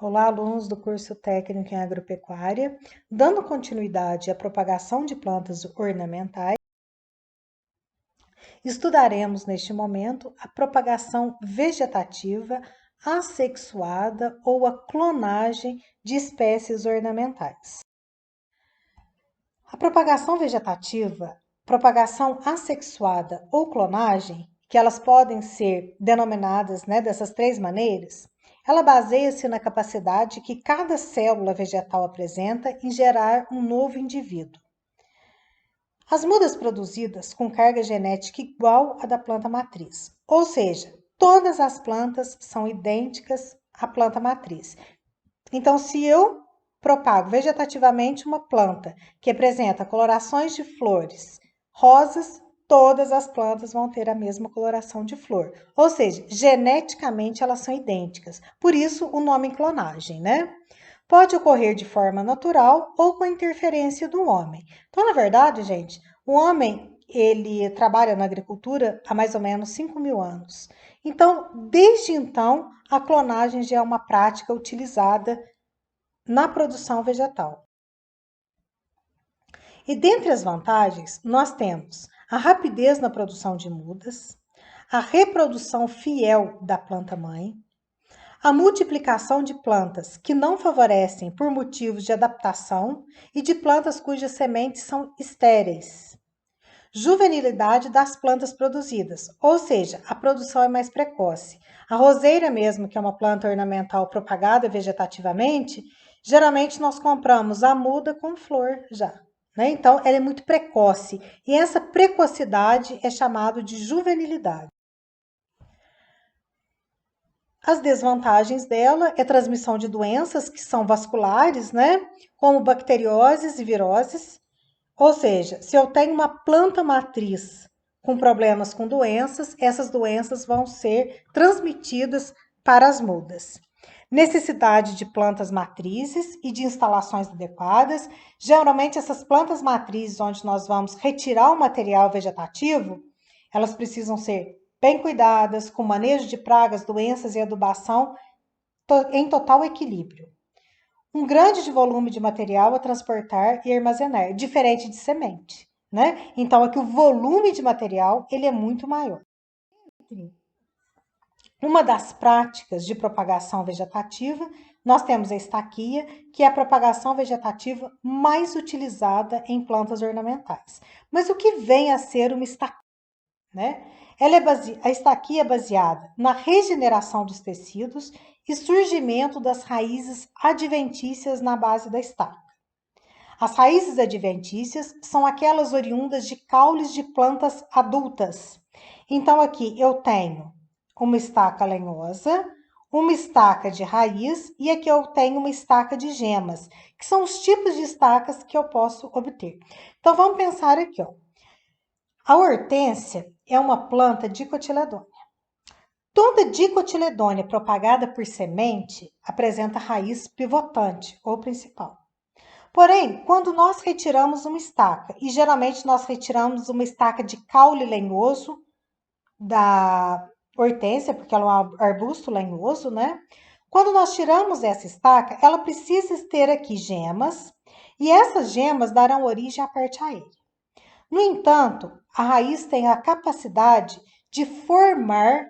Olá, alunos do curso técnico em agropecuária. Dando continuidade à propagação de plantas ornamentais, estudaremos neste momento a propagação vegetativa assexuada ou a clonagem de espécies ornamentais. A propagação vegetativa, propagação assexuada ou clonagem, que elas podem ser denominadas dessas três maneiras, ela baseia-se na capacidade que cada célula vegetal apresenta em gerar um novo indivíduo. As mudas produzidas com carga genética igual à da planta matriz, ou seja, todas as plantas são idênticas à planta matriz. Então, se eu propago vegetativamente uma planta que apresenta colorações de flores rosas, todas as plantas vão ter a mesma coloração de flor. Ou seja, geneticamente elas são idênticas. Por isso o nome clonagem, né? Pode ocorrer de forma natural ou com interferência do homem. Então, na verdade, gente, o homem ele trabalha na agricultura há mais ou menos 5.000 anos. Então, desde então, a clonagem já é uma prática utilizada na produção vegetal. E dentre as vantagens, nós temos a rapidez na produção de mudas, a reprodução fiel da planta-mãe, a multiplicação de plantas que não favorecem por motivos de adaptação e de plantas cujas sementes são estéreis. Juvenilidade das plantas produzidas, ou seja, a produção é mais precoce. A roseira mesmo, que é uma planta ornamental propagada vegetativamente, geralmente nós compramos a muda com flor já. Né? Então, ela é muito precoce. E essa precocidade é chamada de juvenilidade. As desvantagens dela é transmissão de doenças que são vasculares, né? Como bacterioses e viroses. Ou seja, se eu tenho uma planta matriz com problemas com doenças, essas doenças vão ser transmitidas para as mudas. Necessidade de plantas matrizes e de instalações adequadas. Geralmente, essas plantas matrizes, onde nós vamos retirar o material vegetativo, elas precisam ser bem cuidadas, com manejo de pragas, doenças e adubação em total equilíbrio. Um grande volume de material a transportar e armazenar, diferente de semente, né? Então, aqui o volume de material ele é muito maior. Uma das práticas de propagação vegetativa, nós temos a estaquia, que é a propagação vegetativa mais utilizada em plantas ornamentais. Mas o que vem a ser uma estaquia? Né? A estaquia é baseada na regeneração dos tecidos e surgimento das raízes adventícias na base da estaca. As raízes adventícias são aquelas oriundas de caules de plantas adultas. Então, aqui eu tenho uma estaca lenhosa, uma estaca de raiz e aqui eu tenho uma estaca de gemas, que são os tipos de estacas que eu posso obter. Então, vamos pensar aqui, ó. A hortênsia é uma planta dicotiledônea. Toda dicotiledônea propagada por semente apresenta raiz pivotante ou principal. Porém, quando nós retiramos uma estaca, e geralmente nós retiramos uma estaca de caule lenhoso da hortênsia, porque ela é um arbusto lenhoso, né? Quando nós tiramos essa estaca, ela precisa ter aqui gemas, e essas gemas darão origem à parte aérea. No entanto, a raiz tem a capacidade de formar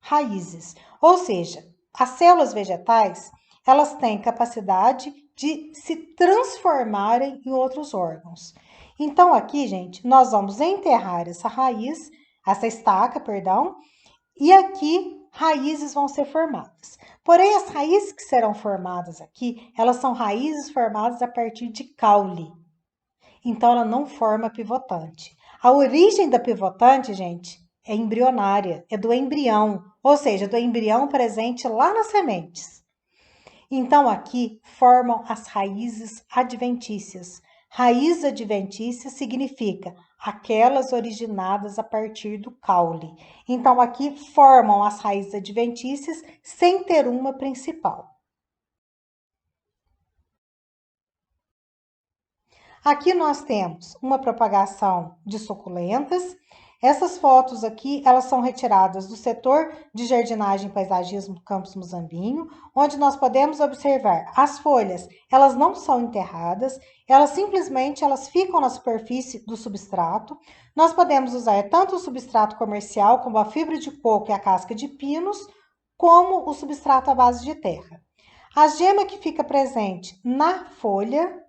raízes, ou seja, as células vegetais, elas têm capacidade de se transformarem em outros órgãos. Então, aqui, gente, nós vamos enterrar essa raiz, essa estaca, perdão, e aqui raízes vão ser formadas. Porém, as raízes que serão formadas aqui, elas são raízes formadas a partir de caule. Então, ela não forma pivotante. A origem da pivotante, gente, é embrionária, é do embrião, ou seja, do embrião presente lá nas sementes. Então, aqui formam as raízes adventícias. Raiz adventícia significa aquelas originadas a partir do caule. Então, aqui formam as raízes adventícias sem ter uma principal. Aqui nós temos uma propagação de suculentas, Essas fotos aqui, elas são retiradas do setor de jardinagem e paisagismo do campus Muzambinho, onde nós podemos observar as folhas, elas não são enterradas, elas ficam na superfície do substrato. Nós podemos usar tanto o substrato comercial, como a fibra de coco e a casca de pinos, como o substrato à base de terra. A gema que fica presente na folha,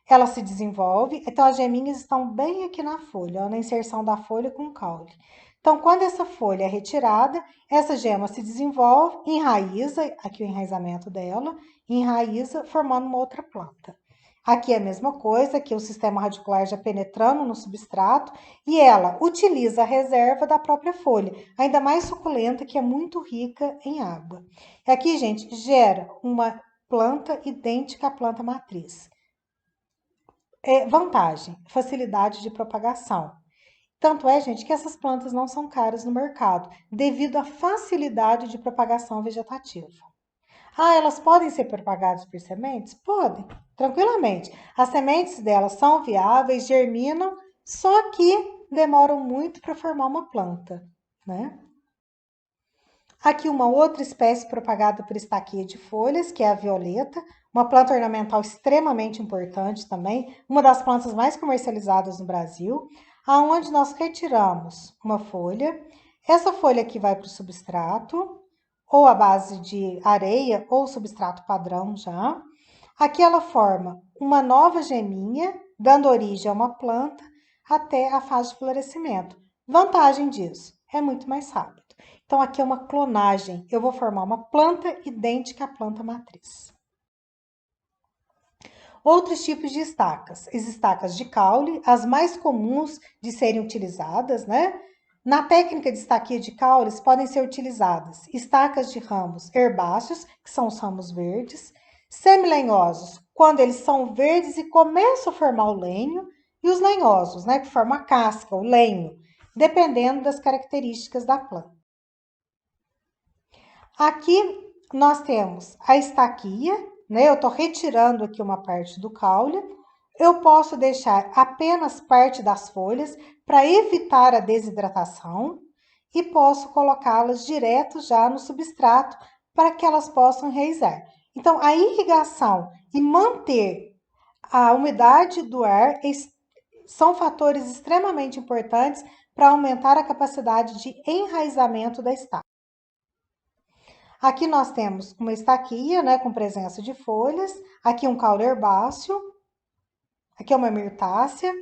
ela se desenvolve, então as geminhas estão bem aqui na folha, ó, na inserção da folha com o caule. Então, quando essa folha é retirada, essa gema se desenvolve, enraiza, aqui o enraizamento dela, enraiza, formando uma outra planta. Aqui é a mesma coisa, aqui o sistema radicular já penetrando no substrato, e ela utiliza a reserva da própria folha, ainda mais suculenta, que é muito rica em água. Aqui, gente, gera uma planta idêntica à planta matriz. Vantagem, facilidade de propagação. Tanto é, gente, que essas plantas não são caras no mercado, devido à facilidade de propagação vegetativa. Ah, elas podem ser propagadas por sementes? Podem, tranquilamente. As sementes delas são viáveis, germinam, só que demoram muito para formar uma planta, né? Aqui uma outra espécie propagada por estaquia de folhas, que é a violeta, uma planta ornamental extremamente importante também, uma das plantas mais comercializadas no Brasil, aonde nós retiramos uma folha. Essa folha aqui vai para o substrato, ou a base de areia, ou substrato padrão já. Aqui ela forma uma nova geminha, dando origem a uma planta, até a fase de florescimento. Vantagem disso, é muito mais rápido. Então, aqui é uma clonagem. Eu vou formar uma planta idêntica à planta matriz. Outros tipos de estacas. As estacas de caule, as mais comuns de serem utilizadas, né? Na técnica de estaquia de caules podem ser utilizadas estacas de ramos herbáceos, que são os ramos verdes, semilenhosos, quando eles são verdes e começam a formar o lenho, e os lenhosos, né, que formam a casca, o lenho, dependendo das características da planta. Aqui nós temos a estaquia, né? Eu tô retirando aqui uma parte do caule. Eu posso deixar apenas parte das folhas para evitar a desidratação e posso colocá-las direto já no substrato para que elas possam enraizar. Então, a irrigação e manter a umidade do ar são fatores extremamente importantes para aumentar a capacidade de enraizamento da estaca. Aqui nós temos uma estaquia, né, com presença de folhas. Aqui um caule herbáceo. Aqui é uma mirtácea.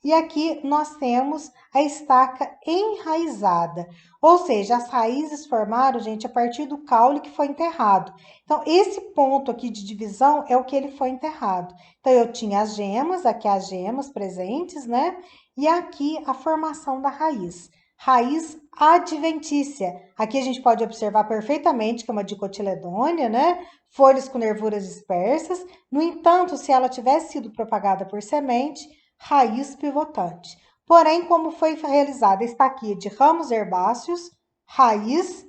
E aqui nós temos a estaca enraizada. Ou seja, as raízes formaram, gente, a partir do caule que foi enterrado. Então, esse ponto aqui de divisão é o que ele foi enterrado. Então, eu tinha as gemas, aqui as gemas presentes, né? E aqui a formação da raiz. Raiz adventícia. Aqui a gente pode observar perfeitamente que é uma dicotiledônia, né? Folhas com nervuras dispersas. No entanto, se ela tivesse sido propagada por semente, raiz pivotante. Porém, como foi realizada a estaquia de ramos herbáceos, raiz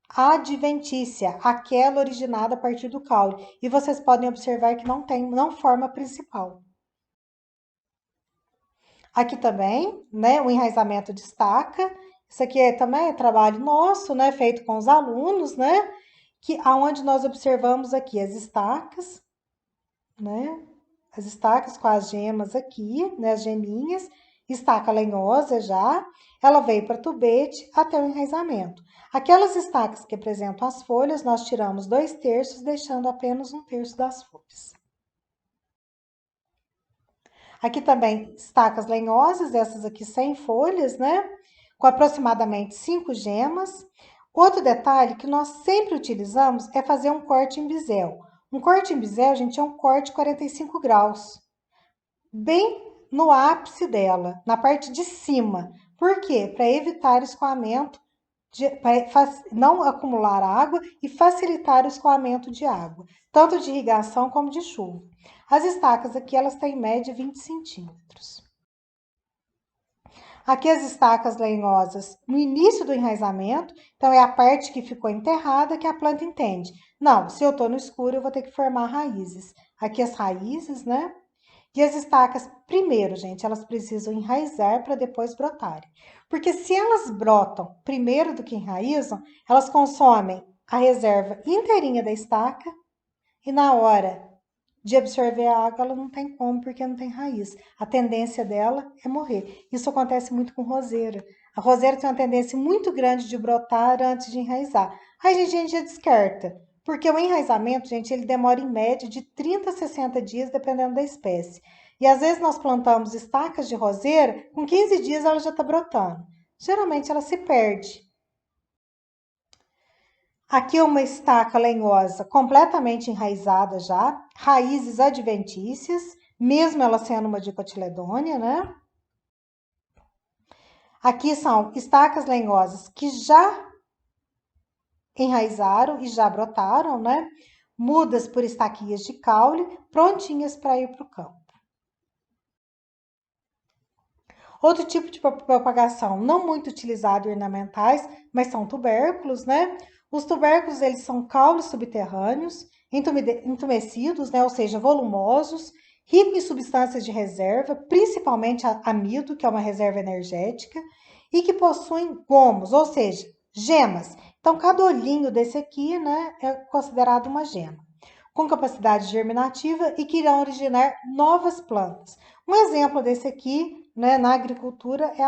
adventícia, aquela originada a partir do caule. E vocês podem observar que não forma principal. Aqui também, né, o enraizamento de estaca. Isso aqui também é trabalho nosso, né, feito com os alunos, né, que aonde nós observamos aqui as estacas, né, as estacas com as gemas aqui, né, as geminhas, estaca lenhosa já, ela veio para tubete até o enraizamento. Aquelas estacas que apresentam as folhas, nós tiramos 2/3, deixando apenas 1/3 das folhas. Aqui também estacas lenhosas, essas aqui sem folhas, né? Com aproximadamente 5 gemas. Outro detalhe que nós sempre utilizamos é fazer um corte em bisel. Um corte em bisel, gente, é um corte 45 graus. Bem no ápice dela, na parte de cima. Por quê? Para evitar escoamento, para não acumular água e facilitar o escoamento de água, tanto de irrigação como de chuva. As estacas aqui, elas têm em média 20 centímetros. Aqui as estacas lenhosas no início do enraizamento, então é a parte que ficou enterrada que a planta entende. Não, se eu estou no escuro, eu vou ter que formar raízes. Aqui as raízes, né? E as estacas, primeiro, gente, elas precisam enraizar para depois brotarem. Porque se elas brotam primeiro do que enraizam, elas consomem a reserva inteirinha da estaca e na hora de absorver a água, ela não tem como, porque não tem raiz. A tendência dela é morrer. Isso acontece muito com roseira. A roseira tem uma tendência muito grande de brotar antes de enraizar. Aí a gente já descarta, porque o enraizamento, gente, ele demora em média de 30 a 60 dias, dependendo da espécie. E às vezes nós plantamos estacas de roseira, com 15 dias ela já está brotando. Geralmente ela se perde. Aqui é uma estaca lenhosa completamente enraizada já, raízes adventícias, mesmo ela sendo uma dicotiledônia, né? Aqui são estacas lenhosas que já enraizaram e já brotaram, né? Mudas por estaquias de caule, prontinhas para ir para o campo. Outro tipo de propagação não muito utilizado em ornamentais, mas são tubérculos, né? Os tubérculos, eles são caules subterrâneos, entumecidos, né? Ou seja, volumosos, ricos em substâncias de reserva, principalmente amido, que é uma reserva energética, e que possuem gomos, ou seja, gemas. Então, cada olhinho desse aqui, né, é considerado uma gema, com capacidade germinativa e que irão originar novas plantas. Um exemplo desse aqui, né, na agricultura é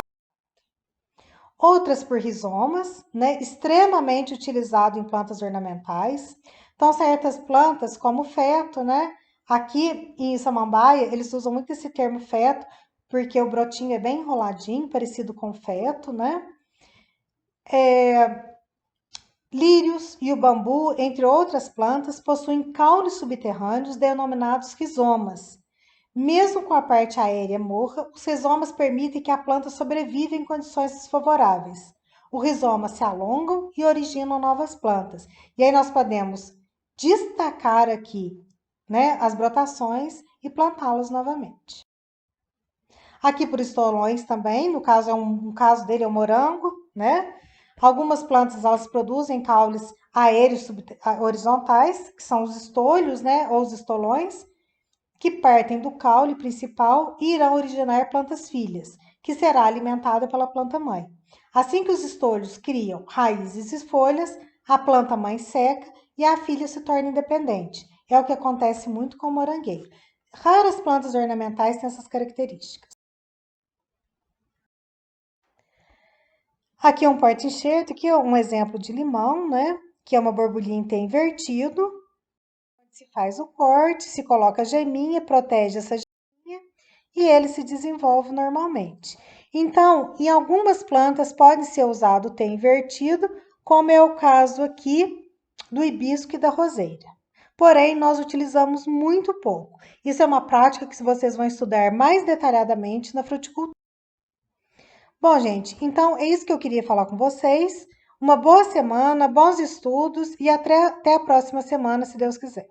outras por rizomas, né, extremamente utilizado em plantas ornamentais. Então, certas plantas, como o feto, né, aqui em Samambaia, eles usam muito esse termo feto, porque o brotinho é bem enroladinho, parecido com feto, né? Lírios e o bambu, entre outras plantas, possuem caules subterrâneos denominados rizomas. Mesmo com a parte aérea morra, os rizomas permitem que a planta sobreviva em condições desfavoráveis. Os rizomas se alongam e originam novas plantas. E aí nós podemos destacar aqui, né, as brotações e plantá-las novamente. Aqui por estolões também, no caso um caso dele é o morango, né? Algumas plantas elas produzem caules aéreos horizontais, que são os estolhos, né, ou os estolões, que partem do caule principal e irão originar plantas filhas, que será alimentada pela planta mãe. Assim que os estolhos criam raízes e folhas, a planta mãe seca e a filha se torna independente. É o que acontece muito com o morangueiro. Raras plantas ornamentais têm essas características. Aqui é um porta-enxerto, aqui é um exemplo de limão, né? Que é uma borbulhinha em T invertido. Se faz o corte, se coloca a geminha, protege essa geminha e ele se desenvolve normalmente. Então, em algumas plantas pode ser usado o T invertido, como é o caso aqui do hibisco e da roseira. Porém, nós utilizamos muito pouco. Isso é uma prática que vocês vão estudar mais detalhadamente na fruticultura. Bom, gente, então é isso que eu queria falar com vocês. Uma boa semana, bons estudos e até a próxima semana, se Deus quiser.